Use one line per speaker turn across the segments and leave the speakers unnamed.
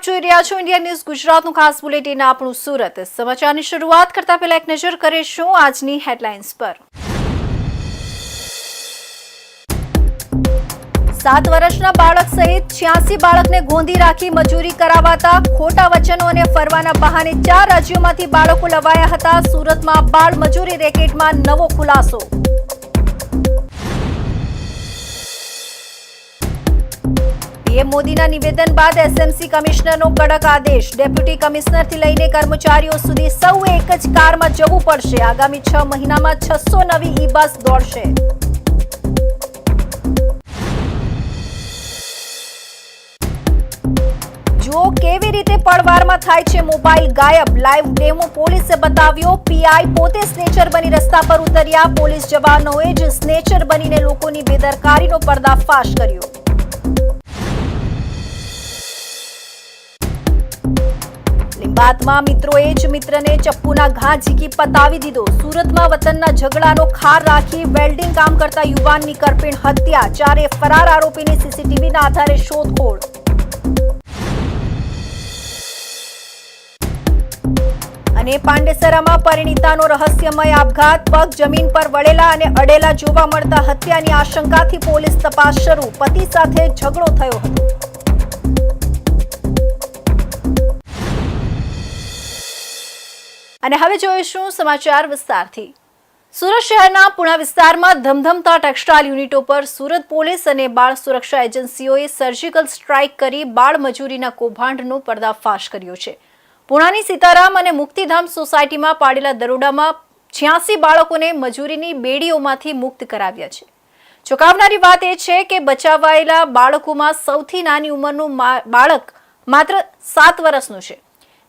આપ જોઈ રહ્યા છો ઇન્ડિયા ન્યૂઝ ગુજરાતનું ખાસ બુલેટિન આપણું સુરત સમાચારની શરૂઆત કરતા પહેલા એક નજર કરીશું આજની હેડલાઇન્સ પર। 7 વર્ષના બાળક સહિત 86 બાળકને ગોંધી રાખી મજૂરી કરાવાતા ખોટા વચનો અને ફરવાના બહાને 4 રાજ્યોમાંથી બાળકો લવાયા હતા। સુરતમાં બાળ મજૂરી રેકેટમાં નવો ખુલાસો। પીએમ મોદીના નિવેદન બાદ એસએમસી કમિશનરનો કડક આદેશ। ડેપ્યુટી કમિશનરથી લઈને કર્મચારીઓ સુધી સૌએ એક જ કારમાં જવું પડશે। આગામી 6 મહિનામાં 600 નવી ઈ બસ દોડશે। જુઓ કેવી રીતે પળવારમાં થાય છે મોબાઈલ ગાયબ। લાઈવ ડેમો પોલીસે બતાવ્યો। પીઆઈ પોતે સ્નેચર બની રસ્તા પર ઉતર્યા। પોલીસ જવાનોએ જ સ્નેચર બનીને લોકોની બેદરકારીનો પર્દાફાશ કર્યો। લીંબાતમાં મિત્રોએ જ મિત્રને ચપ્પુના ઘા ઝીકી પતાવી દીધો। સુરતમાં વતનના ઝઘડાનો ખાર રાખી વેલ્ડિંગ કામ કરતા યુવાનની કરપીણ હત્યા। 4 ફરાર આરોપીની સીસીટીવીના આધારે શોધખોળ। અને પાંડેસરામાં પરિણીતાનો રહસ્યમય આપઘાત। પગ જમીન પર વળેલા અને અડેલા જોવા મળતા હત્યાની આશંકાથી પોલીસ તપાસ શરૂ। પતિ સાથે ઝઘડો થયો હતો। અને હવે જોઈશું સમાચાર વિસ્તારથી। સુરત શહેરના પુણા વિસ્તારમાં ધમધમતા ટેક્સટાઇલ યુનિટો પર સુરત પોલીસ અને બાળ સુરક્ષા એજન્સીઓએ સર્જિકલ સ્ટ્રાઇક કરી બાળ મજૂરીના કૌભાંડનો પર્દાફાશ કર્યો છે। પુણાની સીતારામ અને મુક્તિધામ સોસાયટીમાં પાડેલા દરોડામાં 86 બાળકોને મજૂરીની બેડીઓમાંથી મુક્ત કરાવ્યા છે। ચોંકાવનારી વાત એ છે કે બચાવાયેલા બાળકોમાં સૌથી નાની ઉંમરનું બાળક માત્ર 7 વર્ષનું છે,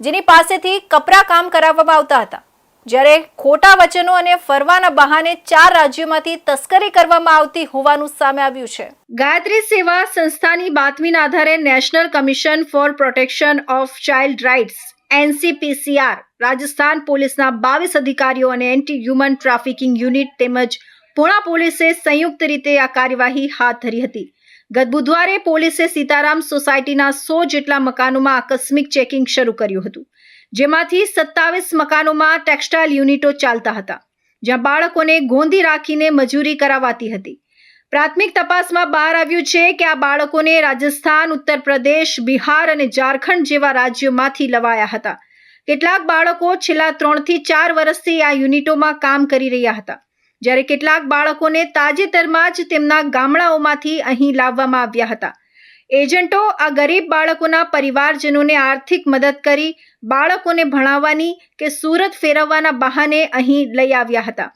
જેની પાસેથી કપરા કામ કરાવવામાં આવતા હતા, જ્યારે ખોટા વચનો અને ફરવાના બહાને 4 રાજ્યોમાંથી તસ્કરી કરવામાં આવતી હોવાનું સામે આવ્યું છે। ગાયત્રી સેવા સંસ્થાની બાતમીના આધારે national commission for protection of child rights NCPCR Rajasthan પોલીસના 22 અધિકારીઓ અને એન્ટી હ્યુમન ટ્રાફિકિંગ યુનિટ તેમજ પુણા પોલીસે સંયુક્ત રીતે આ કાર્યવાહી હાથ ધરી હતી। ગત બુધવારે પોલીસે સીતારામ સોસાયટીના 100 જેટલા મકાનોમાં આકસ્મિક ચેકિંગ શરૂ કર્યું હતું, જેમાંથી 27 મકાનોમાં ટેક્સટાઇલ યુનિટો ચાલતા હતા, જ્યાં બાળકોને ગોંધી રાખીને મજૂરી કરાવાતી હતી। પ્રાથમિક તપાસમાં બહાર આવ્યું છે કે આ બાળકોને રાજસ્થાન, ઉત્તર પ્રદેશ, બિહાર અને ઝારખંડ જેવા રાજ્યોમાંથી લવાયા હતા। કેટલાક બાળકો છેલ્લા 3 થી 4 વર્ષથી આ યુનિટોમાં કામ કરી રહ્યા હતા, જ્યારે કેટલાક બાળકોને તાજેતરમાં જ તેમના ગામડાઓમાંથી અહીં લાવવામાં આવ્યા હતા। એજન્ટો આ ગરીબ બાળકોના પરિવારજનોને આર્થિક મદદ કરી બાળકોને ભણાવવાની કે સુરત ફેરવવાના બહાને અહીં લઈ આવ્યા હતા।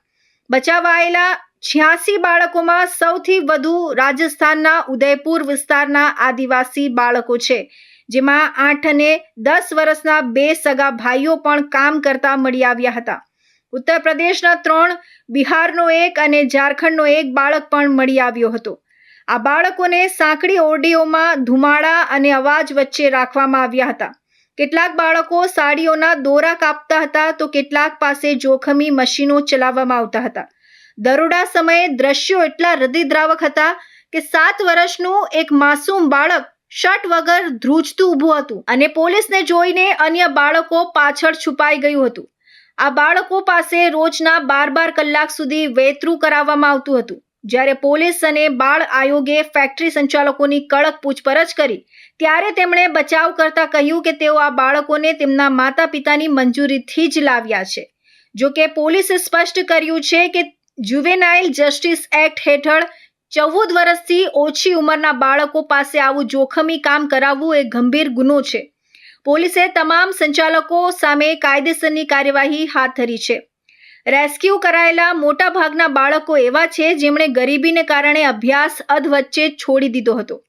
બચાવાયેલા 86 બાળકોમાં સૌથી વધુ રાજસ્થાનના ઉદયપુર વિસ્તારના આદિવાસી બાળકો છે, જેમાં 8 અને 10 વર્ષના 2 સગા ભાઈઓ પણ કામ કરતા મળી આવ્યા હતા। ઉત્તર પ્રદેશના 3, બિહારનો 1 અને ઝારખંડનો 1 બાળક પણ મળી આવ્યો હતો। આ બાળકોને સાંકડી ઓરડીઓમાં ધુમાડા અને અવાજ વચ્ચે રાખવામાં આવ્યા હતા। કેટલાક બાળકો સાડીઓના દોરા કાપતા હતા, તો કેટલાક પાસે જોખમી મશીનો ચલાવવામાં આવતા હતા। દરોડા સમયે દ્રશ્યો એટલા હૃદયદ્રાવક હતા કે 7 વર્ષનું એક માસૂમ બાળક શર્ટ વગર ધ્રુજતું ઊભું હતું અને પોલીસને જોઈને અન્ય બાળકો પાછળ છુપાઈ ગયું હતું। આ બાળકો પાસે રોજના 12 કલાક સુધી વેતરું કરાવવામાં આવતું હતું, જ્યારે પોલીસ અને બાળ આયોગે ફેક્ટરી સંચાલકોની કડક પૂછપરછ કરી ત્યારે તેમણે બચાવ કરતા કહ્યું કે તેઓ આ બાળકોને તેમના માતા પિતાની મંજૂરીથી જ લાવ્યા છે। જો કે પોલીસે સ્પષ્ટ કર્યું છે કે જુવેનાઇલ જસ્ટિસ એક્ટ હેઠળ 14 વર્ષથી ઓછી ઉંમરના બાળકો પાસે આવું જોખમી કામ કરાવવું એ ગંભીર ગુનો છે। પોલીસે તમામ સંચાલકો સામે કાયદેસરની કાર્યવાહી હાથ ધરી છે। રેસ્ક્યુ કરાયેલા મોટા ભાગના બાળકો એવા છે જેમણે ગરીબીને કારણે અભ્યાસ અધવચ્ચે છોડી દીધો હતો।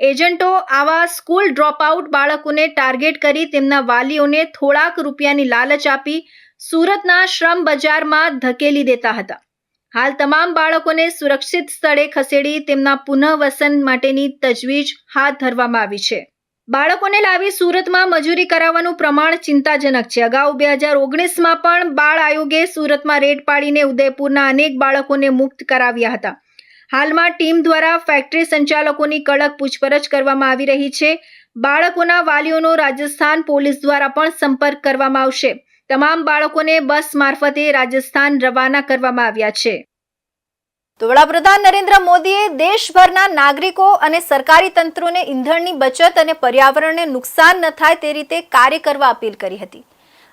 એજન્ટો આવા સ્કૂલ ડ્રોપઆઉટ બાળકોને ટાર્ગેટ કરી તેમના વાલીઓને થોડાક રૂપિયાની લાલચ આપી સુરતના શ્રમ બજારમાં ધકેલી દેતા હતા। હાલ તમામ બાળકોને સુરક્ષિત સ્થળે ખસેડી તેમના પુનઃવસન માટેની તજવીજ હાથ ધરવામાં આવી છે। બાળકોને લાવી સુરતમાં મજૂરી કરાવવાનું પ્રમાણ ચિંતાજનક છે। અગાઉ 2019માં પણ બાળ આયોગે સુરતમાં રેડ પાડીને ઉદયપુરના અનેક બાળકોને મુક્ત કરાવ્યા હતા। હાલમાં ટીમ દ્વારા ફેક્ટરી સંચાલકોની કડક પૂછપરછ કરવામાં આવી રહી છે। બાળકોના વાલીઓનો રાજસ્થાન પોલીસ દ્વારા પણ સંપર્ક કરવામાં આવશે. તમામ બાળકોને બસ મારફતે રાજસ્થાન રવાના કરવામાં આવ્યા છે. તો વડાપ્રધાન નરેન્દ્ર મોદીએ દેશભરના નાગરિકો અને સરકારી તંત્રોને ઈંધણની બચત અને પર્યાવરણને નુકસાન ન થાય તે રીતે કાર્ય કરવા અપીલ કરી હતી.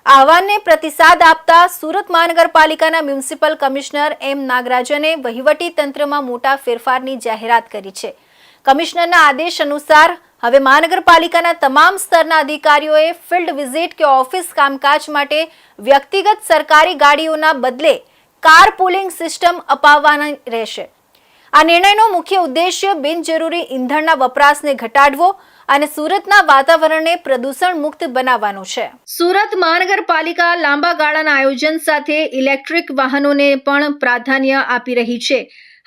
આ આહવાનને પ્રતિસાદ આપતા સુરત મહાનગરપાલિકાના મ્યુનિસિપલ કમિશનર એમ નાગરાજને વહીવટી તંત્રમાં મોટા ફેરફારની જાહેરાત કરી છે. કમિશનરના આદેશ અનુસાર હવે મહાનગરપાલિકાના તમામ સ્તરના અધિકારીઓએ ફિલ્ડ વિઝિટ કે ઓફિસ કામકાજ માટે વ્યક્તિગત સરકારી ગાડીઓના બદલે કાર પુલિંગ સિસ્ટમ અપાવવાની રહેશે. આ નિર્ણયનો મુખ્ય ઉદ્દેશ્ય બિનજરૂરી ઈંધણના વપરાશને ઘટાડવો અને સુરતના વાતાવરણને પ્રદૂષણ મુક્ત બનાવવાનો છે. સુરત મહાનગરપાલિકા લાંબા ગાળાના આયોજન સાથે ઇલેક્ટ્રિક વાહનોને પણ પ્રાધાન્ય આપી રહી છે.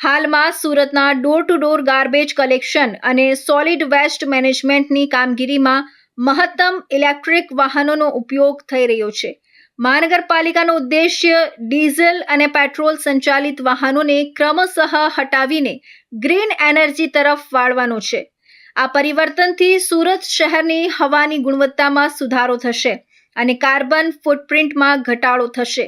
હાલમાં સુરતના door to door garbage collection અને સોલિડ વેસ્ટ મેનેજમેન્ટની કામગીરીમાં મહત્તમ ઇલેક્ટ્રિક વાહનોનો ઉપયોગ થઈ રહ્યો છે. મહાનગરપાલિકાનો ઉદ્દેશ્ય ડીઝલ અને પેટ્રોલ સંચાલિત વાહનોને ક્રમશઃ હટાવીને ગ્રીન એનર્જી તરફ વાળવાનો છે. આ પરિવર્તનથી સુરત શહેરની હવાની ગુણવત્તામાં સુધારો થશે અને કાર્બન ફૂટપ્રિન્ટમાં ઘટાડો થશે.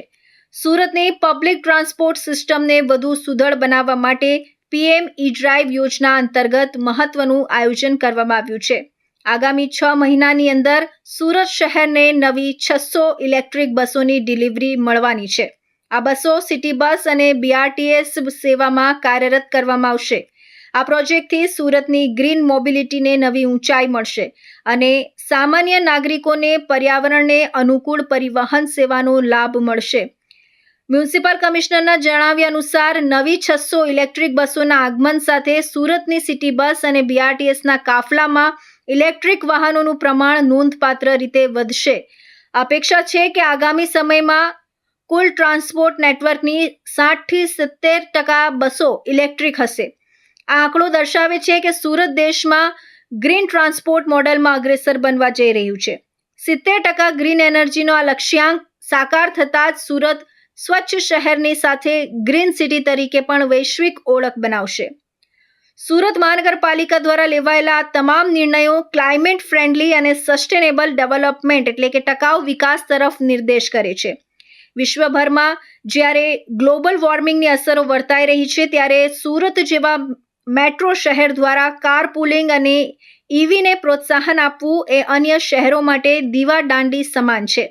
સુરતની પબ્લિક ટ્રાન્સપોર્ટ સિસ્ટમને વધુ સુદૃઢ બનાવવા માટે પીએમ ઈ ડ્રાઈવ યોજના અંતર્ગત મહત્વનું આયોજન કરવામાં આવ્યું છે. આગામી 6 મહિનાની અંદર સુરત શહેરને નવી 600 ઇલેક્ટ્રિક બસોની ડિલિવરી મળવાની છે. આ બસો સિટી બસ અને બીઆરટીએસ સેવામાં કાર્યરત કરવામાં આવશે. આ પ્રોજેક્ટથી સુરતની ગ્રીન મોબિલિટીને નવી ઊંચાઈ મળશે અને સામાન્ય નાગરિકોને પર્યાવરણને અનુકૂળ પરિવહન સેવાનો લાભ મળશે. મ્યુનિસિપલ કમિશનરના જણાવ્યા અનુસાર નવી 600 ઇલેક્ટ્રિક બસોના આગમન સાથે સુરતની સિટી બસ અને બીઆરટીએસના કાફલામાં ઇલેક્ટ્રિક વાહનોનું પ્રમાણ નોંધપાત્ર રીતે વધશે. અપેક્ષા છે કે આગામી સમયમાં કુલ ટ્રાન્સપોર્ટ નેટવર્કની 60 થી 70% બસો ઇલેક્ટ્રિક હશે. આ આંકડો દર્શાવે છે કે સુરત દેશમાં ગ્રીન ટ્રાન્સપોર્ટ મોડેલમાં અગ્રેસર બનવા જઈ રહ્યું છે. 70% ગ્રીન એનર્જીનો આ લક્ષ્યાંક સાકાર થતાં જ સુરત સ્વચ્છ શહેરની સાથે ગ્રીન સિટી તરીકે પણ વૈશ્વિક ઓળખ બનાવશે. સુરત મહાનગરપાલિકા દ્વારા લેવાયેલા આ તમામ નિર્ણયો ક્લાઇમેટ ફ્રેન્ડલી અને સસ્ટેનેબલ ડેવલપમેન્ટ એટલે કે ટકાઉ વિકાસ તરફ નિર્દેશ કરે છે. વિશ્વભરમાં જ્યારે ગ્લોબલ વોર્મિંગની અસરો વર્તાઈ રહી છે ત્યારે સુરત જેવા મેટ્રો શહેર દ્વારા કાર પુલિંગ અને ઈવીને પ્રોત્સાહન આપવું એ અન્ય શહેરો માટે દીવાદાંડી સમાન છે.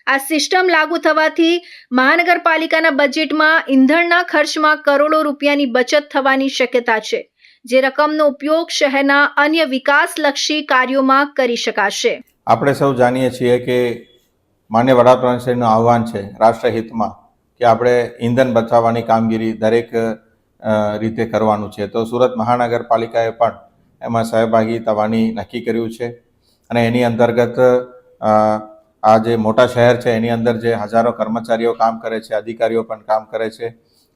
આ સિસ્ટમ લાગુ થવાથી મહાનગરપાલિકાના બજેટમાં ઈંધણના ખર્ચમાં કરોડો રૂપિયાની બચત થવાની શક્યતા છે, જે રકમનો ઉપયોગ શહેરના અન્ય વિકાસલક્ષી કાર્યોમાં કરી શકાશે.
આપણે સૌ જાણીએ છીએ કે માન્ય વડાપ્રધાનશ્રીનું આહવાન છે રાષ્ટ્રહિતમાં કે આપણે ઈંધણ બચાવવાની કામગીરી દરેક રીતે કરવાનું છે. તો સુરત મહાનગરપાલિકાએ પણ એમાં સહભાગી થવાની નક્કી કર્યું છે અને એની અંતર્ગત આ જે મોટા શહેર છે એની અંદર જે હજારો કર્મચારીઓ કામ કરે છે, અધિકારીઓ પણ કામ કરે છે,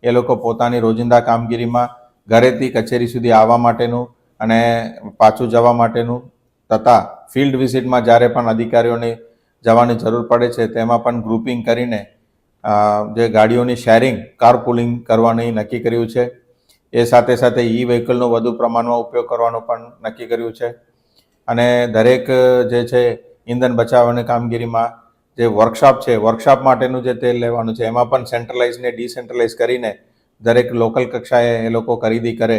એ લોકો પોતાની રોજિંદા કામગીરીમાં ઘરેથી કચેરી સુધી આવવા માટેનું અને પાછું જવા માટેનું તથા ફિલ્ડ વિઝિટમાં જ્યારે પણ અધિકારીઓને જવાની જરૂર પડે છે તેમાં પણ ગ્રુપિંગ કરીને જે ગાડીઓની શેરિંગ કાર પુલિંગ કરવાની નક્કી કર્યું છે. એ સાથે સાથે ઈ વ્હીકલનો વધુ પ્રમાણમાં ઉપયોગ કરવાનું પણ નક્કી કર્યું છે અને દરેક જે છે ઈંધણ બચાવવાની કામગીરીમાં જે વર્કશોપ માટેનું જે તેલ લેવાનું છે એમાં પણ સેન્ટ્રલાઇઝ ને ડિસેન્ટ્રલાઇઝ કરીને દરેક લોકલ કક્ષાએ એ લોકો ખરીદી કરે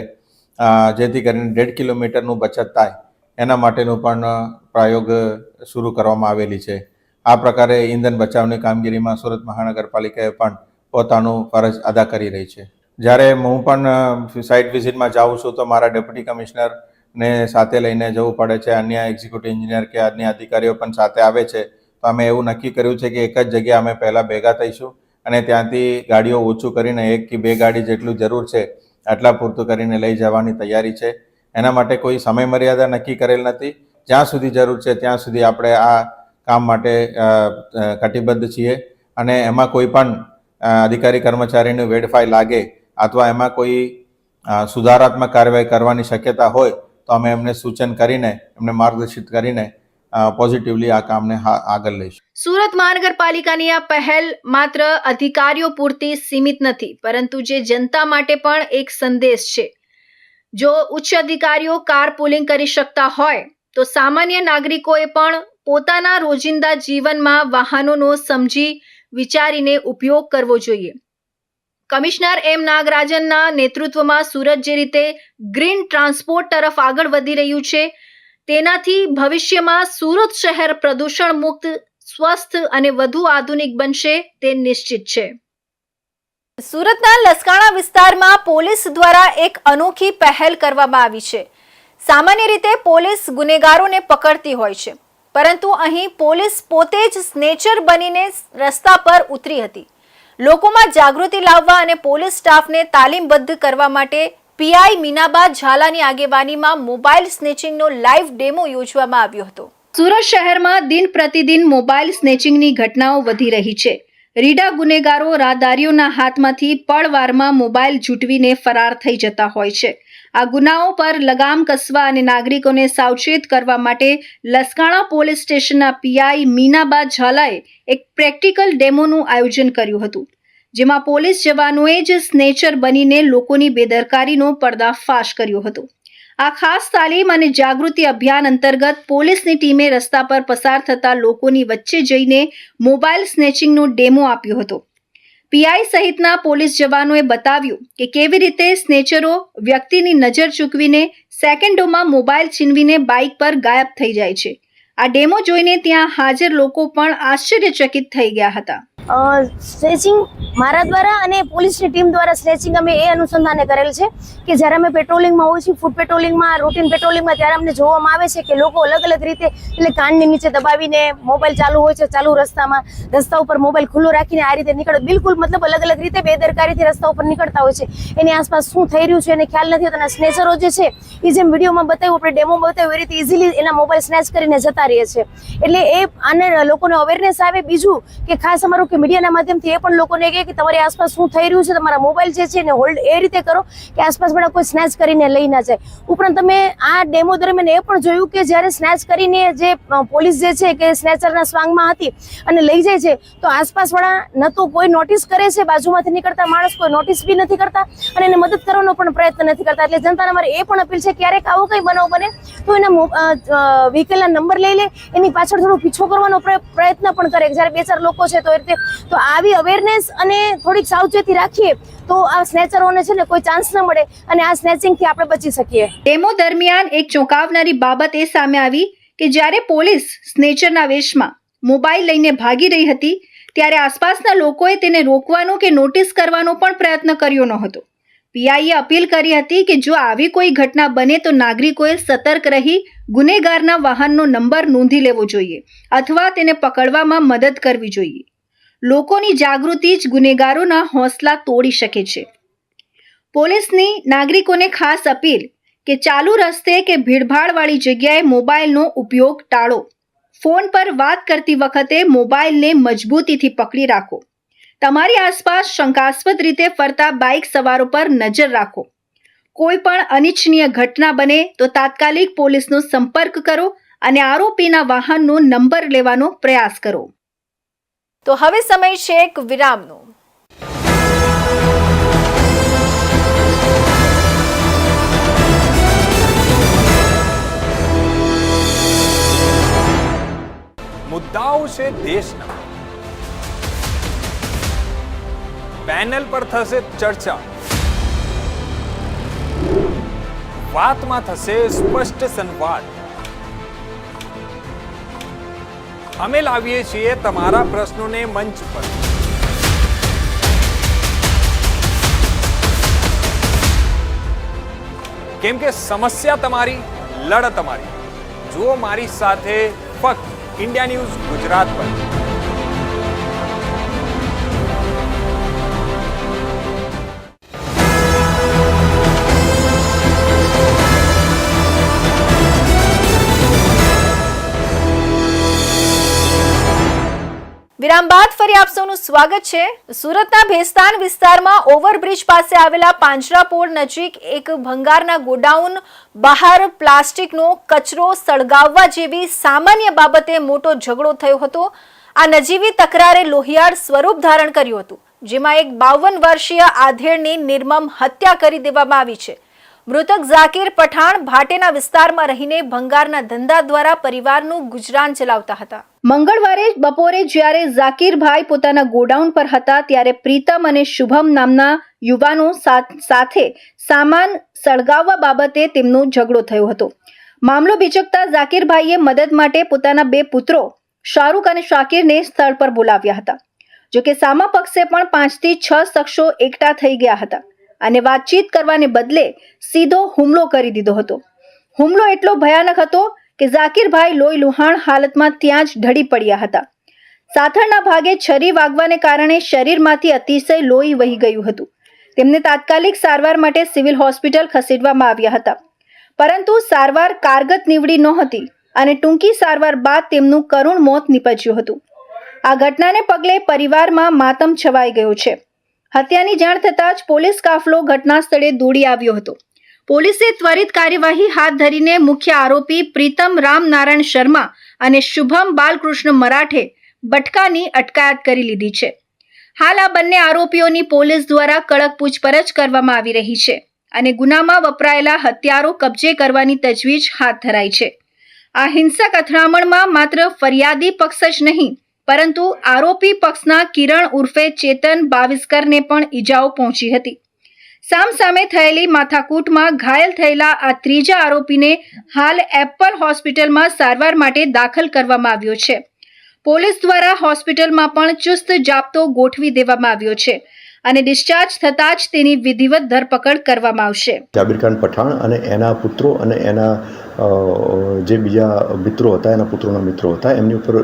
જેથી કરીને 1.5 કિલોમીટરનું બચત થાય એના માટેનું પણ પ્રયોગ શરૂ કરવામાં આવેલી છે. આ પ્રકારે ઈંધણ બચાવની કામગીરીમાં સુરત મહાનગરપાલિકાએ પણ પોતાનું ફરજ અદા કરી રહી છે. જ્યારે હું પણ સાઇટ વિઝિટમાં જાઉં છું તો મારા ડેપ્યુટી કમિશનરને સાથે લઈને જવું પડે છે, અન્ય એક્ઝિક્યુટિવ એન્જિનિયર કે અન્ય અધિકારીઓ પણ સાથે આવે છે. તો અમે એવું નક્કી કર્યું છે કે એક જ જગ્યાએ અમે પહેલાં ભેગા થઈશું અને ત્યાંથી ગાડીઓ ઓછું કરીને 1 કે 2 ગાડી જેટલું જરૂર છે આટલા પૂરતું કરીને લઈ જવાની તૈયારી છે. એના માટે કોઈ સમય મર્યાદા નક્કી કરેલ નથી. જ્યાં સુધી જરૂર છે ત્યાં સુધી આપણે આ કામ માટે કટિબદ્ધ છીએ અને એમાં કોઈ પણ અધિકારી કર્મચારીને વેડફાઈ લાગે અથવા એમાં કોઈ સુધારાત્મક કાર્યવાહી કરવાની શક્યતા હોય તો અમે એમને સૂચન કરીને એમને માર્ગદર્શિત કરીને પોઝિટિવલી આ કામને આગળ લઈશું.
સુરત મહાનગરપાલિકાની આ પહેલ માત્ર અધિકારીઓ પૂરતી સીમિત નથી, પરંતુ જે જનતા માટે પણ એક સંદેશ છે. જો ઉચ્ચ અધિકારીઓ કાર પુલિંગ કરી શકતા હોય તો સામાન્ય નાગરિકોએ પણ પોતાના રોજિંદા જીવનમાં વાહનોનો સમજી વિચારીને ઉપયોગ કરવો જોઈએ. કમિશનર એમ નાગરાજનના નેતૃત્વમાં સુરત જે રીતે ગ્રીન ટ્રાન્સપોર્ટ તરફ આગળ વધી રહ્યું છે, તેનાથી ભવિષ્યમાં સુરત શહેર પ્રદૂષણ મુક્ત, સ્વસ્થ અને વધુ આધુનિક બનશે તે નિશ્ચિત છે. સુરતના લસકાણા વિસ્તારમાં પોલીસ દ્વારા એક અનોખી પહેલ કરવામાં આવી છે. સામાન્ય રીતે પોલીસ ગુનેગારોને પકડતી હોય છે, પરંતુ અહીં પોલીસ પોતે જ સ્નેચર બનીને રસ્તા પર ઉતરી હતી. લોકોમાં જાગૃતિ લાવવા અને પોલીસ સ્ટાફને તાલીમબદ્ધ કરવા માટે પીઆઈ મીનાબા ઝાલાની આગેવાનીમાં મોબાઈલ સ્નેચિંગનો લાઈવ ડેમો યોજવામાં આવ્યો હતો. સુરત શહેરમાં દિન પ્રતિદિન મોબાઈલ સ્નેચિંગની ઘટનાઓ વધી રહી છે. રીડા ગુનેગારો રાહદારીઓના હાથમાંથી પળવારમાં મોબાઈલ ઝૂંટવીને ફરાર થઈ જતા હોય છે. આ ગુનાઓ પર લગામ કસવા અને નાગરિકોને સાવચેત કરવા માટે લસકાણા પોલીસ સ્ટેશનના પીઆઈ મીનાબા ઝાલાએ એક પ્રેક્ટિકલ ડેમોનું આયોજન કર્યું હતું, જેમાં પોલીસ જવાનોએ જ સ્નેચર બનીને લોકોની બેદરકારીનો પર્દાફાશ કર્યો હતો. આ ખાસ તાલીમ અને જાગૃતિ અભિયાન અંતર્ગત પોલીસની ટીમે રસ્તા પર પસાર થતા લોકોની વચ્ચે જઈને મોબાઈલ સ્નેચિંગનો ડેમો આપ્યો હતો. પીઆઈ સહિતના પોલીસ જવાનોએ બતાવ્યું કે કેવી રીતે સ્નેચરો વ્યક્તિની નજર ચૂકવીને સેકન્ડોમાં મોબાઈલ છીનવીને બાઇક પર ગાયબ થઈ જાય છે. આ ડેમો જોઈને ત્યાં હાજર લોકો પણ આશ્ચર્યચકિત થઈ ગયા હતા.
સ્નેચિંગ મારા દ્વારા અને પોલીસની ટીમ દ્વારા સ્નેચિંગ અમે એ અનુસંધાને કરેલ છે કે જ્યારે અમે પેટ્રોલિંગમાં હોઈએ છીએ, ફૂડ પેટ્રોલિંગમાં, રૂટીન પેટ્રોલિંગમાં, ત્યારે અમને જોવામાં આવે છે કે લોકો અલગ અલગ રીતે એટલે કાનની નીચે દબાવીને મોબાઈલ ચાલુ હોય છે, ચાલુ રસ્તા ઉપર મોબાઈલ ખુલ્લો રાખીને આ રીતે નીકળે, બિલકુલ મતલબ અલગ અલગ રીતે બેદરકારીથી રસ્તા ઉપર નીકળતા હોય છે. એની આસપાસ શું થઈ રહ્યું છે એને ખ્યાલ નથી હોતો. અને સ્નેચરો જે છે એ જેમ વિડીયોમાં બતાવ્યું, આપણે ડેમોમાં બતાવ્યું, એ રીતે ઇઝીલી એના મોબાઈલ સ્નેચ કરીને જતા રહે છે. એટલે એ આને લોકોને અવેરનેસ આવે. બીજું કે ખાસ અમારું કે મીડિયાના માધ્યમથી એ પણ લોકોને કહે કે તમારી આસપાસ શું થઈ રહ્યું છે, તમારા મોબાઈલ જે છે એને હોલ્ડ એ રીતે કરો કે આસપાસ બધા કોઈ સ્નેચ કરીને લઈ ના જાય. ઉપરાંત તમે આ ડેમો દરમિયાન એ પણ જોયું કે જ્યારે સ્નેચ કરીને જે પોલીસ જે છે કે સ્નેચરના સ્વાંગમાં હતી અને લઈ જાય છે, તો આસપાસવાળા ન તો કોઈ નોટિસ કરે છે, બાજુમાંથી નીકળતા માણસ કોઈ નોટિસ બી નથી કરતા અને એને મદદ કરવાનો પણ પ્રયત્ન નથી કરતા. એટલે જનતાને અમારે એ પણ અપીલ છે, ક્યારેક આવો કંઈ બનાવ બને તો એના વ્હીકલના નંબર લઈ લે, એની પાછળ થોડો પીછો કરવાનો પ્રયત્ન પણ કરે. જ્યારે બે ચાર લોકો છે તો એ રીતે તો આવી અવેરનેસ અને થોડીક સાવચેતી રાખીએ તો આ સ્નેચરોને છે ને કોઈ ચાન્સ ન મળે અને આ સ્નેચિંગથી આપણે બચી શકીએ.
ડેમો દરમિયાન એક ચોંકાવનારી બાબત એ સામે આવી કે જ્યારે પોલીસ સ્નેચરના વેશમાં મોબાઈલ લઈને ભાગી રહી હતી, ત્યારે આસપાસના લોકોએ તેને રોકવાનો કે નોટિસ કરવાનો પણ પ્રયત્ન કર્યો ન હતો. પીઆઈએ અપીલ કરી હતી કે જો આવી કોઈ ઘટના બને તો નાગરિકોએ સતર્ક રહી ગુનેગારના વાહનનો નંબર નોંધી લેવો જોઈએ અથવા તેને પકડવામાં મદદ કરવી જોઈએ. લોકોની જાગૃતિ જ ગુનેગારોના હોંસલા તોડી શકે છે. પોલીસની નાગરિકોને ખાસ અપીલ કે ચાલુ રસ્તે કે ભીડભાડવાળી જગ્યાએ મોબાઈલનો ઉપયોગ ટાળો. ફોન પર વાત કરતી વખતે મોબાઈલને મજબૂતીથી પકડી રાખો. તમારી આસપાસ શંકાસ્પદ રીતે ફરતા બાઇક સવારો પર નજર રાખો. કોઈ પણ અનિચ્છનીય ઘટના બને તો તાત્કાલિક પોલીસનો સંપર્ક કરો અને આરોપીના વાહનનો નંબર લેવાનો પ્રયાસ કરો. તો હવે સમય છે એક વિરામનો.
મુદ્દાઓ છે દેશના, પેનલ પર થશે ચર્ચા, વાતમાં થશે સ્પષ્ટ સંવાદ. અમે લાવીએ છીએ તમારા પ્રશ્નોને મંચ પર. કેમ કે સમસ્યા તમારી, લડત તમારી. જુઓ મારી સાથે ફક્ત ઇન્ડિયા ન્યૂઝ ગુજરાત પર.
વિરામ બાદ ફરી આપ સૌનું સ્વાગત છે. સુરતના ભેસ્તાન વિસ્તારમાં ઓવરબ્રિજ પાસે આવેલા પાંજરાપોળ નજીક એક ભંગારના ગોડાઉન બહાર પ્લાસ્ટિકનો કચરો સળગાવવા જેવી સામાન્ય બાબતે મોટો ઝઘડો થયો હતો. આ નજીવી તકરારે લોહિયાળ સ્વરૂપ ધારણ કર્યું હતું, જેમાં એક 52 વર્ષીય આધેડની નિર્મમ હત્યા કરી દેવામાં આવી છે. મૃતક ઝાકીર પઠાણ ભાટેના વિસ્તારમાં રહીને ભંગારના ધંધા દ્વારા પરિવારનું ગુજરાન ચલાવતા હતા. મંગળવારે બપોરે જ્યારે ઝાકીરભાઈ પોતાના ગોડાઉન પર હતા ત્યારે પ્રીતમ અને શુભમ નામના યુવાનો સાથે સામાન સળગાવવા બાબતે તેમનો ઝઘડો થયો હતો. મામલો બીચકતા ઝાકીરભાઈએ મદદ માટે પોતાના 2 પુત્રો શાહરૂખ અને શાકિરને સ્થળ પર બોલાવ્યા હતા. જોકે સામા પક્ષે પણ 5 થી 6 શખ્સો એકઠા થઈ ગયા હતા અને વાતચીત કરવાને બદલે સીધો હુમલો કરી દીધો હતો. હુમલો એટલો ભયાનક હતો કે ઝાકીરભાઈ લોહી લુહાણ હાલતમાં ત્યાં જ ઢળી પડ્યા હતા. સાથળના ભાગે છરી વાગવાને કારણે શરીરમાંથી અતિશય લોહી વહી ગયું હતું. તેમને તાત્કાલિક સારવાર માટે સિવિલ હોસ્પિટલ ખસેડવામાં આવ્યા હતા, પરંતુ સારવાર કારગત નીવડી નહોતી અને ટૂંકી સારવાર બાદ તેમનું કરુણ મોત નીપજ્યું હતું. આ ઘટનાને પગલે પરિવારમાં માતમ છવાઈ ગયો છે. હત્યાની જાણ થતાં જ પોલીસ કાફલો ઘટના સ્થળે દોડી આવ્યો હતો. પોલીસે ત્વરિત કાર્યવાહી હાથ ધરીને મુખ્ય આરોપી પ્રીતમ રામનારાયણ શર્મા અને શુભમ બાલકૃષ્ણ મરાઠે બટકાની અટકાયત કરી લીધી છે. હાલ આ બંને આરોપીઓની પોલીસ દ્વારા કડક પૂછપરછ કરવામાં આવી રહી છે અને ગુનામાં વપરાયેલા હથિયારો કબજે કરવાની તજવીજ હાથ ધરાઈ છે. આ હિંસક અથડામણમાં માત્ર ફરિયાદી પક્ષ જ નહીં પરંતુ આરોપી પક્ષના કિરણ ઉર્ફે ચેતન બાવિસ્કરને પણ ઈજાઓ પહોંચી હતી. સામસામે થયેલી માથાકૂટમાં ઘાયલ થયેલા આ ત્રીજા આરોપીને હાલ એપલ હોસ્પિટલમાં સારવાર માટે દાખલ કરવામાં આવ્યો છે. પોલીસ દ્વારા હોસ્પિટલમાં પણ ચુસ્ત જાપ્તો ગોઠવી દેવામાં આવ્યો છે અને ડિસ્ચાર્જ થતાં જ તેની વિધિવત ધરપકડ કરવામાં આવશે.
જાબીર ખાન પઠાણ અને એના પુત્રો અને એના જે બીજા મિત્રો હતા, એના પુત્રોના મિત્રો હતા, એમની ઉપર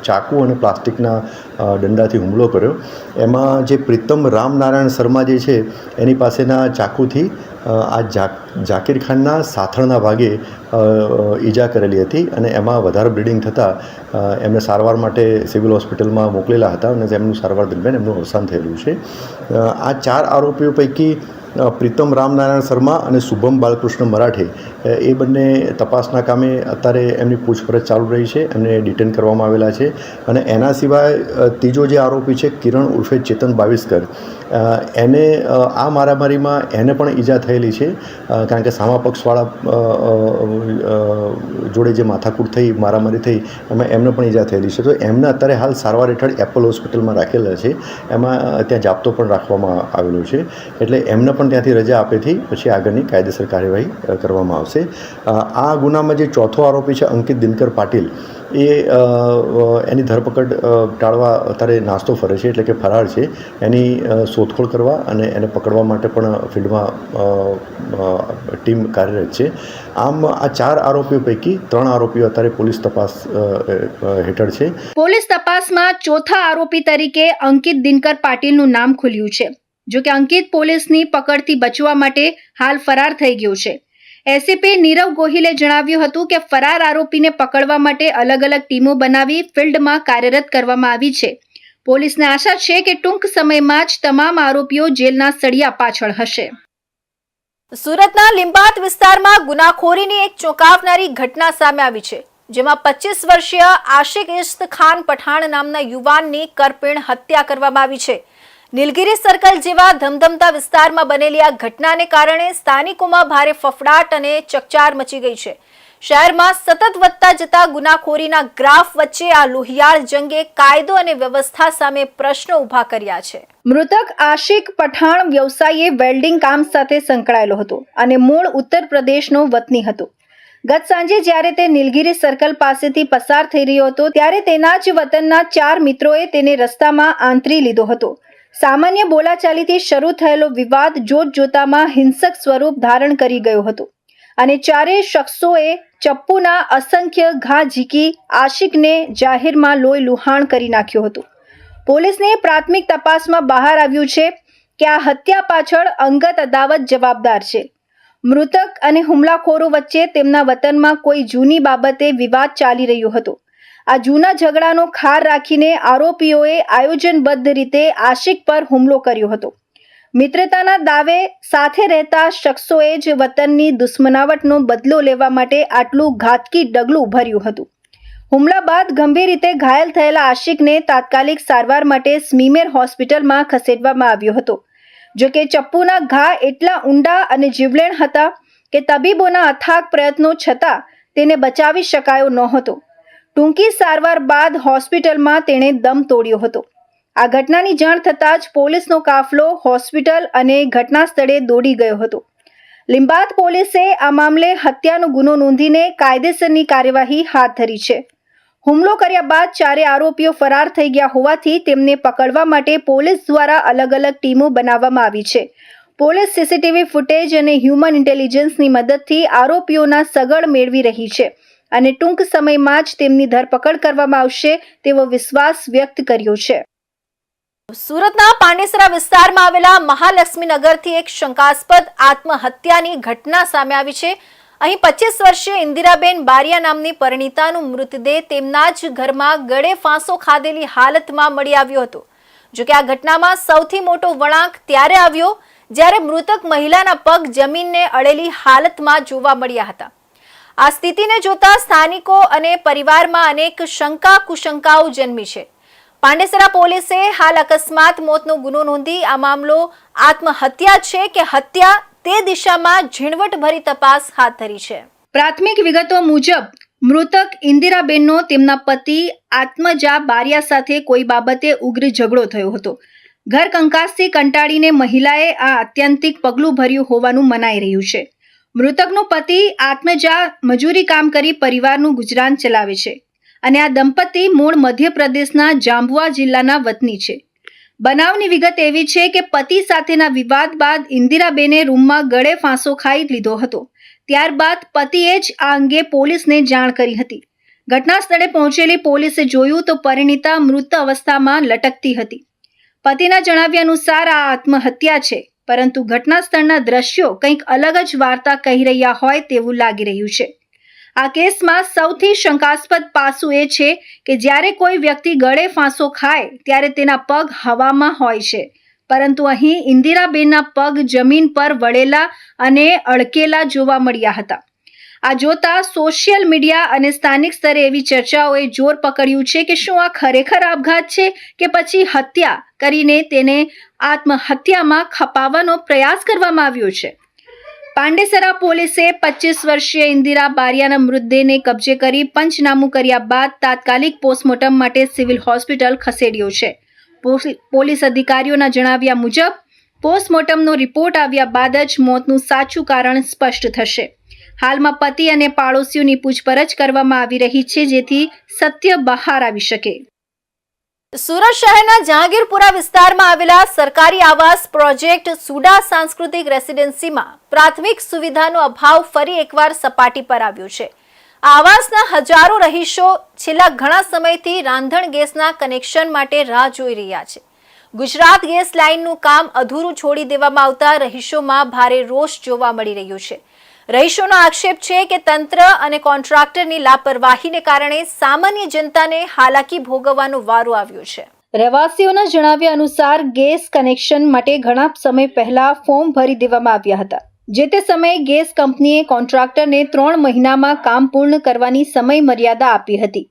ચાકુ અને પ્લાસ્ટિકના દંડાથી હુમલો કર્યો. એમાં જે પ્રીતમ રામનારાયણ શર્મા જે છે એની પાસેના ચાકુથી આ ઝાકીર ખાનના સાથળના ભાગે ઈજા કરેલી હતી અને એમાં વધારે બ્લીડિંગ થતાં એમને સારવાર માટે સિવિલ હોસ્પિટલમાં મોકલેલા હતા અને તેમનું સારવાર દરમિયાન એમનું અવસાન થયેલું છે. આ 4 આરોપીઓ પૈકી પ્રીતમ રામનારાયણ શર્મા અને શુભમ બાલકૃષ્ણ મરાઠે એ બંને તપાસના કામે અત્યારે એમની પૂછપરછ ચાલુ રહી છે. એમને ડિટેન કરવામાં આવેલા છે અને એના સિવાય ત્રીજો જે આરોપી છે કિરણ ઉર્ફે ચેતન બાવિસ્કર, એને આ મારામારીમાં એને પણ ઈજા થયેલી છે, કારણ કે સામા પક્ષવાળા જોડે જે માથાકૂટ થઈ, મારામારી થઈ, એમાં એમને પણ ઈજા થયેલી છે. તો એમને અત્યારે હાલ સારવાર હેઠળ એપલ હોસ્પિટલમાં રાખેલા છે. એમાં ત્યાં જાપ્તો પણ રાખવામાં આવેલો છે, એટલે એમને પણ ત્યાંથી રજા આપેથી પછી આગળની કાયદેસર કાર્યવાહી કરવામાં આવશે. આ ગુનામાં જે ચોથો આરોપી છે અંકિત દિનકર પાટીલ, એની ધરપકડ ટાળવા અત્યારે નાસ્તો ફરે છે, એટલે કે ફરાર છે. એની શોધખોળ કરવા અને એને પકડવા માટે પણ ફિલ્ડમાં ટીમ કાર્યરત છે. આમ આ 4 આરોપીઓ પૈકી 3 આરોપીઓ અત્યારે પોલીસ તપાસ હેઠળ છે.
પોલીસ તપાસમાં ચોથા આરોપી તરીકે અંકિત દિનકર પાટીલનું નામ ખુલ્યું છે. જો કે અંકિત પોલીસની પકડથી બચવા માટે હાલ ફરાર થઈ ગયો છે. એસીપી નીરવ ગોહિલે જણાવ્યું હતું કે ફરાર આરોપીને પકડવા માટે અલગ અલગ ટીમો બનાવી ફિલ્ડમાં કાર્યરત કરવામાં આવી છે. પોલીસને આશા છે કે ટૂંક સમયમાં જ તમામ આરોપીઓ જેલના સળિયા પાછળ હશે. સુરતના લિંબાયત વિસ્તારમાં ગુનાખોરીની એક ચોંકાવનારી ઘટના સામે આવી છે, જેમાં 25 વર્ષીય આશિક ઇશ્ક ખાન પઠાણ નામના યુવાનની કરપીણ હત્યા કરવામાં આવી છે. નીલગિરી સર્કલ જેવા ધમધમતા વિસ્તારમાં બનેલી આ ઘટનાને કારણે સ્થાનિકોમાં ભારે ફફડાટ અને ચકચાર મચી ગઈ છે. શહેરમાં સતત વધતા જતા ગુનાખોરીના ગ્રાફ વચ્ચે આ લોહિયાળ જંગે કાયદો અને વ્યવસ્થા સામે પ્રશ્નો ઊભા કર્યા છે. મૃતક આશિક પઠાણ વ્યવસાયે વેલ્ડિંગ કામ સાથે સંકળાયેલો હતો અને મૂળ ઉત્તર પ્રદેશનો વતની હતો. ગત સાંજે જ્યારે તે નીલગિરી સર્કલ પાસેથી પસાર થઈ રહ્યો હતો ત્યારે તેના જ વતનના 4 મિત્રોએ તેને રસ્તામાં આંતરી લીધો હતો. સામાન્ય બોલાચાલીથી શરૂ થયેલો વિવાદ જોતજોતામાં હિંસક સ્વરૂપ ધારણ કરી ગયો હતો અને 4 શખ્સોએ ચપ્પુના અસંખ્ય ઘા ઝીકી આશિકને જાહેરમાં લોહી લુહાણ કરી નાખ્યો હતો. પોલીસની પ્રાથમિક તપાસમાં બહાર આવ્યું છે કે આ હત્યા પાછળ અંગત અદાવત જવાબદાર છે. મૃતક અને હુમલાખોરો વચ્ચે તેમના વતનમાં કોઈ જૂની બાબતે વિવાદ ચાલી રહ્યો હતો. આ જૂના ઝઘડાનો ખાર રાખીને આરોપીઓએ આયોજનબદ્ધ રીતે આશિક પર હુમલો કર્યો હતો. મિત્રતાના દાવે સાથે રહેતા શખ્સોએ જ વતનની દુશ્મનાવટનો બદલો લેવા માટે આટલું ઘાતકી ડગલું ભર્યું હતું. હુમલા બાદ ગંભીર રીતે ઘાયલ થયેલા આશિકને તાત્કાલિક સારવાર માટે સ્મીમેર હોસ્પિટલમાં ખસેડવામાં આવ્યો હતો. જો કે ચપ્પુના ઘા એટલા ઊંડા અને જીવલેણ હતા કે તબીબોના અથાગ પ્રયત્નો છતાં તેને બચાવી શકાયો નહોતો. ટૂંકી સારવાર બાદ હોસ્પિટલમાં તેણે દમ તોડ્યો હતો. આ ઘટનાની જાણ થતાં જ પોલીસનો કાફલો હોસ્પિટલ અને ઘટના સ્થળે દોડી ગયો હતો. લીંબાદ પોલીસે આ મામલે હત્યાનો ગુનો નોંધીને કાયદેસરની કાર્યવાહી હાથ ધરી છે. હુમલો કર્યા બાદ ચારે આરોપીઓ ફરાર થઈ ગયા હોવાથી તેમને પકડવા માટે પોલીસ દ્વારા અલગ અલગ ટીમો બનાવવામાં આવી છે. પોલીસ સીસીટીવી ફૂટેજ અને હ્યુમન ઇન્ટેલિજન્સની મદદથી આરોપીઓના સગળ મેળવી રહી છે અને ટૂંક સમયમાં જ તેમની ધરપકડ કરવામાં આવશે તેવો વિશ્વાસ વ્યક્ત કર્યો છે. સુરતના પાંડેસરા વિસ્તારમાં આવેલા મહાલક્ષ્મી નગરથી એક શંકાસ્પદ આત્મહત્યાની ઘટના સામે આવી છે. અહીં 25 વર્ષીય ઇન્દિરાબેન બારિયા નામની પરિણીતાનું મૃતદેહ તેમના જ ઘરમાં ગળે ફાંસો ખાધેલી હાલતમાં મળી આવ્યો હતો. જોકે આ ઘટનામાં સૌથી મોટો વળાંક ત્યારે આવ્યો જ્યારે મૃતક મહિલાના પગ જમીનને અડેલી હાલતમાં જોવા મળ્યા હતા. આ સ્થિતિને જોતા સ્થાનિકો અને પરિવારમાં અનેક શંકા કુશંકાઓ જન્મી છે. પાંડેસરા પોલીસે હાલ અકસ્માત મોતનો ગુનો નોંધી આ મામલો આત્મહત્યા છે કે હત્યા તે દિશામાં ઝીણવટભરી તપાસ હાથ ધરી છે. પ્રાથમિક વિગતો મુજબ મૃતક ઇન્દિરાબેનનો તેમના પતિ આત્મજા બારિયા સાથે કોઈ બાબતે ઉગ્ર ઝઘડો થયો હતો. ઘર કંકાસથી કંટાળીને મહિલાએ આ આત્યંતિક પગલું ભર્યું હોવાનું મનાઈ રહ્યું છે. મૃતકનો પતિ આત્મજા મજૂરી કામ કરી પરિવારનું ગુજરાન ચલાવે છે અને આ દંપતી મૂળ મધ્યપ્રદેશના જાંબુઆ જિલ્લાના વતની છે. બનાવની વિગત એવી છે કે પતિ સાથેના વિવાદ બાદ ઇન્દિરાબેને રૂમમાં ગળે ફાંસો ખાઈ લીધો હતો. ત્યારબાદ પતિએ જ આ અંગે પોલીસને જાણ કરી હતી. ઘટના સ્થળે પહોંચેલી પોલીસે જોયું તો પરિણીતા મૃત અવસ્થામાં લટકતી હતી. પતિના જણાવ્યા અનુસાર આ આત્મહત્યા છે, પરંતુ ઘટના સ્થળના દ્રશ્યો કંઈક અલગ જ વાર્તા કહી રહ્યા હોય તેવું લાગી રહ્યું છે. આ કેસમાં સૌથી શંકાસ્પદ પાસું એ છે કે જ્યારે કોઈ વ્યક્તિ ગળે ફાંસો ખાય ત્યારે તેના પગ હવામાં હોય છે, પરંતુ અહીં ઇન્દિરાબેનના પગ જમીન પર વળેલા અને અડકેલા જોવા મળ્યા હતા. આ જોતા સોશિયલ મીડિયા અને સ્થાનિક સ્તરે એવી ચર્ચાઓએ જોર પકડ્યું છે કે શું આ ખરેખર આપઘાત છે કે પછી હત્યા કરીને તેને આત્મહત્યામાં ખપાવવાનો પ્રયાસ કરવામાં આવ્યો છે. પાંડેસરા પોલીસે 25 વર્ષીય ઇન્દિરા બારિયાના મૃતદેહને કબજે કરી પંચનામું કર્યા બાદ તાત્કાલિક પોસ્ટમોર્ટમ માટે સિવિલ હોસ્પિટલ ખસેડ્યો છે. પોલીસ અધિકારીઓના જણાવ્યા મુજબ પોસ્ટમોર્ટમનો રિપોર્ટ આવ્યા બાદ જ મોતનું સાચું કારણ સ્પષ્ટ થશે. હાલમાં પતિ અને પાડોશીઓની પૂછપરછ કરવામાં આવી રહી છે જેથી સત્ય બહાર આવી શકે. સુરત શહેરના જહાંગીરપુરા વિસ્તારમાં આવેલા સરકારી આવાસ પ્રોજેક્ટ સુડા સાંસ્કૃતિક રેસિડેન્સીમાં પ્રાથમિક સુવિધાનો અભાવ ફરી એકવાર સપાટી પર આવ્યો છે. આ આવાસના હજારો રહીશો છેલ્લા ઘણા સમયથી રાંધણ ગેસના કનેક્શન માટે રાહ જોઈ રહ્યા છે. ગુજરાત ગેસ લાઇનનું કામ અધૂરું છોડી દેવામાં આવતા રહીશોમાં ભારે રોષ જોવા મળી રહ્યો છે. રહીશોનો આક્ષેપ છે કે તંત્ર અને કોન્ટ્રાક્ટરની લાપરવાહીને કારણે સામાન્ય જનતાને હાલાકી ભોગવવાનો વારો આવ્યો છે. રહેવાસીઓના જણાવ્યા અનુસાર ગેસ કનેક્શન માટે ઘણા સમય પહેલા ફોર્મ ભરી દેવામાં આવ્યા હતા. જે તે સમયે ગેસ કંપનીએ કોન્ટ્રાક્ટરને 3 મહિનામાં કામ પૂર્ણ કરવાની સમય મર્યાદા આપી હતી.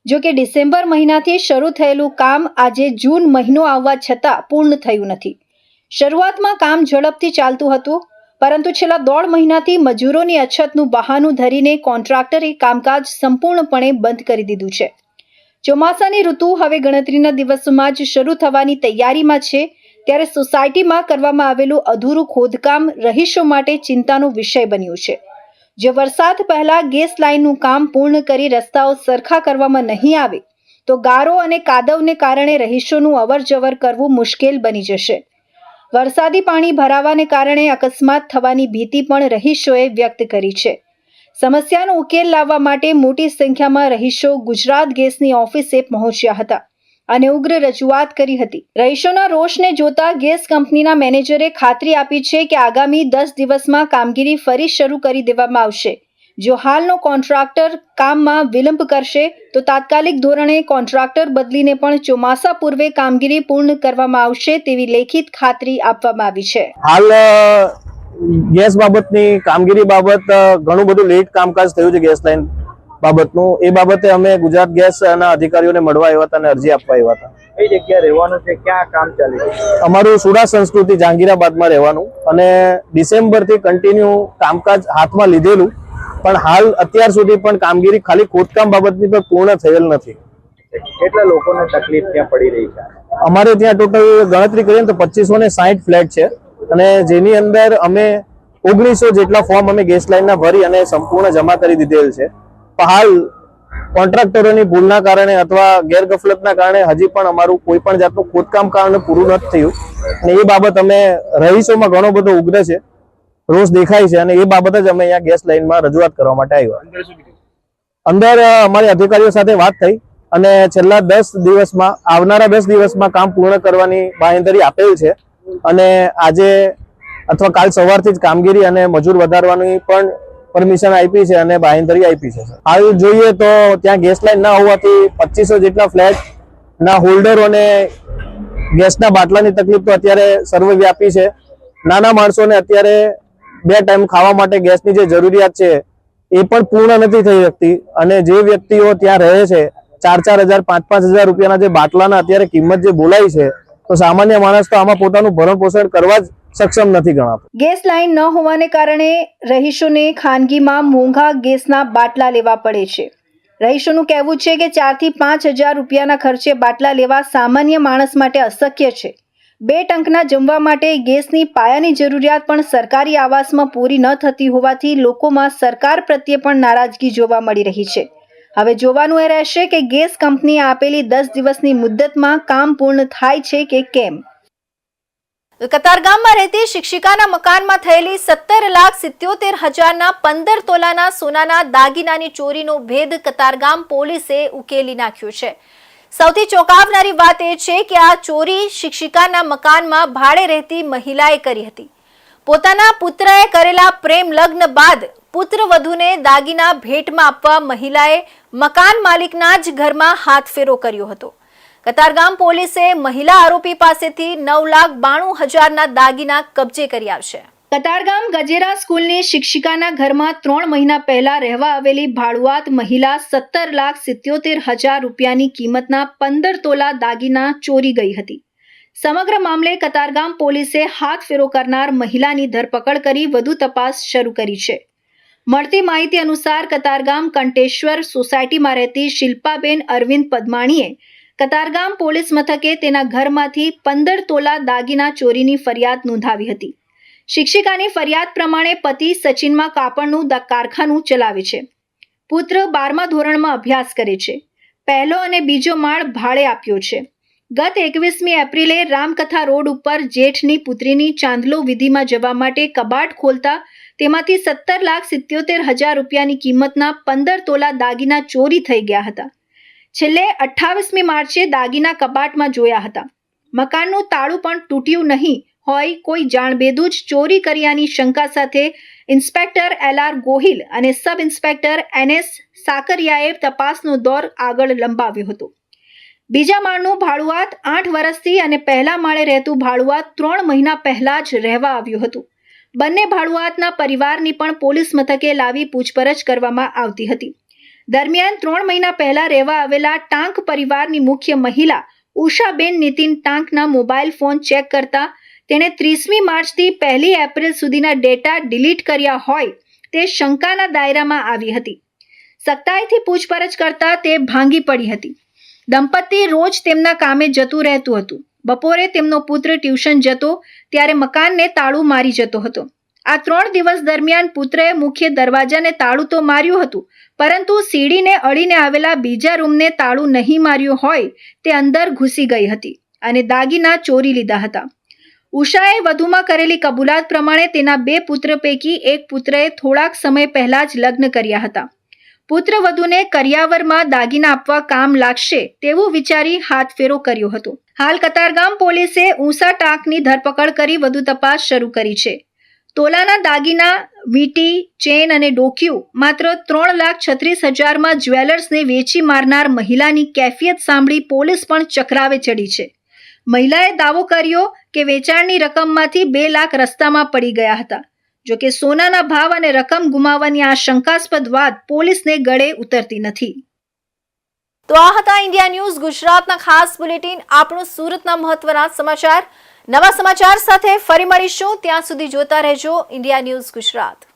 જો કે ડિસેમ્બર મહિનાથી શરૂ થયેલું કામ આજે જૂન મહિનો આવવા છતાં પૂર્ણ થયું નથી. શરૂઆતમાં કામ ઝડપથી ચાલતું હતું, પરંતુ છેલ્લા 1.5 મહિનાથી મજૂરોની અછતનું બહાનું ધરીને કોન્ટ્રાક્ટરે કામકાજ સંપૂર્ણપણે બંધ કરી દીધું છે. ચોમાસાની ઋતુ હવે ગણતરીના દિવસોમાં જ શરૂ થવાની તૈયારીમાં છે, ત્યારે સોસાયટીમાં કરવામાં આવેલું અધૂરું ખોદકામ રહીશો માટે ચિંતાનો વિષય બન્યું છે. જો વરસાદ પહેલા ગેસ લાઇનનું કામ પૂર્ણ કરી રસ્તાઓ સરખા કરવામાં નહીં આવે તો ગારો અને કાદવને કારણે રહીશોનું અવરજવર કરવું મુશ્કેલ બની જશે. વરસાદી પાણી ભરાવાને કારણે અકસ્માત થવાની ભીતિ પણ રહીશોએ વ્યક્ત કરી છે. સમસ્યાનો ઉકેલ લાવવા માટે મોટી સંખ્યામાં રહીશો ગુજરાત ગેસની ઓફિસે પહોંચ્યા હતા અને ઉગ્ર રજૂઆત કરી હતી. રહીશોના રોષને જોતા ગેસ કંપનીના મેનેજરે ખાતરી આપી છે કે આગામી 10 દિવસમાં કામગીરી ફરી શરૂ કરી દેવામાં આવશે. જો હાલનો કોન્ટ્રાક્ટર કામમાં વિલંબ કરશે તો તાત્કાલિક ધોરણે કોન્ટ્રાક્ટર બદલીને પણ ચોમાસા પૂર્વે કામગીરી પૂર્ણ કરવામાં આવશે તેવી લેખિત ખાતરી આપવામાં આવી છે.
હાલ ગેસ બાબતની કામગીરી બાબત ઘણું બધું લેટ કામકાજ થયું છે ગેસ લાઈન બાબતનું. એ બાબતે અમે ગુજરાત ગેસના અધિકારીઓને મળવા આવ્યા હતા અને અરજી આપવા આવ્યા હતા.
કઈ જગ્યાએ રહેવાનું છે, ક્યાં કામ ચાલી રહ્યું છે?
અમારું સુડા સંસ્કૃતિ જહાંગીરાબાદમાં રહેવાનું અને ડિસેમ્બરથી કન્ટિન્યુ કામકાજ હાથમાં લીધેલું, પણ હાલ અત્યાર સુધી પણ કામગીરી ખાલી ખોદકામ બાબતની પણ પૂર્ણ થયેલ નથી.
કેટલા લોકોને તકલીફ ત્યાં પડી રહી છે?
અમારે ત્યાં ટોટલ ગણતરી કરીએ તો 2560 ફ્લેટ છે અને જેની અંદર અમે 1900 જેટલા ફોર્મ અમે ગેસ લાઈનના ભરી અને સંપૂર્ણ જમા કરી દીધેલ છે. પણ હાલ કોન્ટ્રાક્ટરોની ભૂલના કારણે અથવા ગેરગફલતના કારણે હજી પણ અમારું કોઈ પણ જાતનું ખોદકામ કારણે પૂરું નથી થયું અને એ બાબત અમે રહીશોમાં ઘણો બધો ઉગ્ર છે, રોષ દેખાય છે અને એ બાબત જ અમે અહીંયા ગેસ લાઈનમાં રજૂઆત કરવા માટે આવ્યા. અંદર અમારી અધિકારીઓ સાથે વાત થઈ અને છેલ્લા 10 દિવસમાં આવનારા 10 દિવસમાં કામ પૂર્ણ કરવાની બાંહેધરી આપેલ છે અને આજે અથવા કાલ સવારથી જ કામગીરી અને મજૂર વધારવાની પણ પરમિશન આપી છે અને બાંહેધરી આપી છે. હાલ જોઈએ તો ત્યાં ગેસ લાઈન ના હોવાથી 2500 જેટલા ફ્લેટ ના હોલ્ડરોને ગેસના બાટલાની તકલીફ તો અત્યારે સર્વવ્યાપી છે. નાના માણસોને અત્યારે 2 ટાઈમ ખાવા માટે ગેસની જે જરૂરિયાત છે એ પણ પૂર્ણ નથી થઈ શકતી અને જે વ્યક્તિઓ ત્યાં રહે છે 4,000, 5,000 રૂપિયાના જે બાટલાના અત્યારે કિંમત જે બોલાય છે તો સામાન્ય માણસ તો આમાં પોતાનું ભરણ પોષણ કરવા જ સક્ષમ નથી ગણાતો.
ગેસ લાઇન ન હોવાને કારણે રહીશોને ખાનગીમાં મોંઘા ગેસના બાટલા લેવા પડે છે. રહીશોનું કહેવું છે કે 4,000 થી 5,000 રૂપિયાના ખર્ચે બાટલા લેવા સામાન્ય માણસ માટે અશક્ય છે. 2 ટંકના જમવા માટે ગેસની પાયાની જરૂરિયાત પણ સરકારી આવાસમાં પૂરી ન થતી હોવાથી લોકોમાં સરકાર પ્રત્યે પણ નારાજગી જોવા મળી રહી છે. હવે જોવાનું એ રહેશે કે ગેસ કંપનીએ આપેલી 10 દિવસની મુદ્દતમાં કામ પૂર્ણ થાય છે કે કેમ. કતારગામમાં રહેતી શિક્ષિકાના મકાનમાં થયેલી 17,77,000ના 15 તોલાના સોનાના દાગીનાની ચોરીનો ભેદ કતારગામ પોલીસે ઉકેલી નાખ્યો છે. સૌથી ચોંકાવનારી વાત એ છે કે આ ચોરી શિક્ષિકાના મકાનમાં ભાડે રહેતી મહિલાએ કરી હતી. પોતાના પુત્રએ કરેલા પ્રેમ લગ્ન બાદ પુત્રવધૂને દાગીના ભેટમાં આપવા મહિલાએ મકાન માલિકના જ ઘરમાં હાથફેરો કર્યો હતો. કતારગામ પોલીસે મહિલા આરોપી પાસેથી 9,92,000ના દાગીના કબજે કર્યા છે. કતારગામ ગજેરા સ્કૂલની શિક્ષિકાના ઘરમાં 3 મહિના પહેલા રહેવા આવેલી ભાડુઆત મહિલા 17,77,000 રૂપિયાની કિંમતના 15 તોલા દાગીના ચોરી ગઈ હતી. સમગ્ર મામલે કતારગામ પોલીસે હાથફેરો કરનાર મહિલાની ધરપકડ કરી વધુ તપાસ શરૂ કરી છે. મળતી માહિતી અનુસાર કતારગામ કંટેશ્વર સોસાયટીમાં રહેતી શિલ્પાબેન અરવિંદ પદમાણીએ કતારગામ પોલીસ મથકે તેના ઘરમાંથી 15 તોલા દાગીના ચોરીની ફરિયાદ નોંધાવી હતી. શિક્ષિકાની ફરિયાદ પ્રમાણે પતિ સચિનમાં કાપડનું કારખાનું ચલાવે છે. પુત્ર 12મા ધોરણમાં અભ્યાસ કરે છે. પહેલો અને બીજો માળ ભાડે આપ્યો છે. ગત 21મી એપ્રિલે રામકથા રોડ ઉપર જેઠની પુત્રીની ચાંદલો વિધિમાં જવા માટે કબાટ ખોલતા તેમાંથી 17,77,000 રૂપિયાની કિંમતના 15 તોલા દાગીના ચોરી થઈ ગયા હતા. છેલ્લે 28મી માર્ચે દાગીના કબાટમાં જોયા હતા. મકાનનું તાળું પણ તૂટ્યું નહીં હોય કોઈ જાણબેધું જ ચોરી કર્યાની શંકા સાથે ઇન્સ્પેક્ટર LR ગોહિલ અને સબ ઇન્સ્પેક્ટર NS સાકરિયાએ તપાસનો દોર આગળ લંબાવ્યો હતો. બીજા માળનું ભાડુઆત 8 વર્ષથી અને પહેલા માળે રહેતું ભાડુઆત 3 મહિના પહેલા જ રહેવા આવ્યું હતું. બંને ભાડુઆતના પરિવારની પણ પોલીસ મથકે લાવી પૂછપરછ કરવામાં આવતી હતી. દરમિયાન 3 મહિના પહેલા રહેવા આવેલા ટાંક પરિવારની મુખ્ય મહિલા ઉષાબેન નીતિન ટાંકના મોબાઈલ ફોન ચેક કરતા તેણે 30મી માર્ચથી 1 એપ્રિલ સુધીના ડેટા ડિલીટ કર્યા હોય તે શંકાના દાયરામાં આવી હતી. સખ્તાઈથી પૂછપરછ કરતા તે ભાંગી પડી હતી. દંપતી રોજ તેમના કામે જતું રહેતું હતું. બપોરે તેમનો પુત્ર ટ્યુશન જતો ત્યારે મકાનને તાળું મારી જતો હતો. આ 3 દિવસ દરમિયાન પુત્રએ મુખ્ય દરવાજાને તાળું તો માર્યું હતું પરંતુ સીડીને અડીને આવેલા બીજા રૂમને તાળું નહીં માર્યું હોય તે અંદર ઘૂસી ગઈ હતી અને દાગીના ચોરી લીધા હતા. ઉષાએ વધુમાં કરેલી કબૂલાત પ્રમાણે તેના 2 પુત્ર પૈકી એક પુત્રએ થોડાક સમય પહેલા જ લગ્ન કર્યા હતા. પુત્રવધૂને કરિયાવરમાં દાગીના આપવા કામ લાગશે તેવું વિચારી હાથફેરો કર્યો હતો. હાલ કતારગામ પોલીસે ઊંસા ટાંકની ધરપકડ કરી વધુ તપાસ શરૂ કરી છે. તોલાના દાગીના, વીંટી, ચેન અને ડોકિયું માત્ર 3,36,000માં જ્વેલર્સને વેચી મારનાર મહિલાની કેફિયત સાંભળી પોલીસ પણ ચક્રાવે ચડી છે. મહિલાએ દાવો કર્યો કે વેચાણની રકમમાંથી 2 લાખ રસ્તામાં પડી ગયા હતા. જો કે સોનાના ભાવ અને રકમ ગુમાવવાની આ શંકાસ્પદ વાત પોલીસને ગળે ઉતરતી નથી. તો આ હતા ઇન્ડિયા ન્યૂઝ ગુજરાતના ખાસ બુલેટિન. આપણું સુરતના મહત્વના સમાચાર. નવા સમાચાર સાથે ફરી મળીશું. ત્યાં સુધી જોતા રહેજો ઇન્ડિયા ન્યૂઝ ગુજરાત.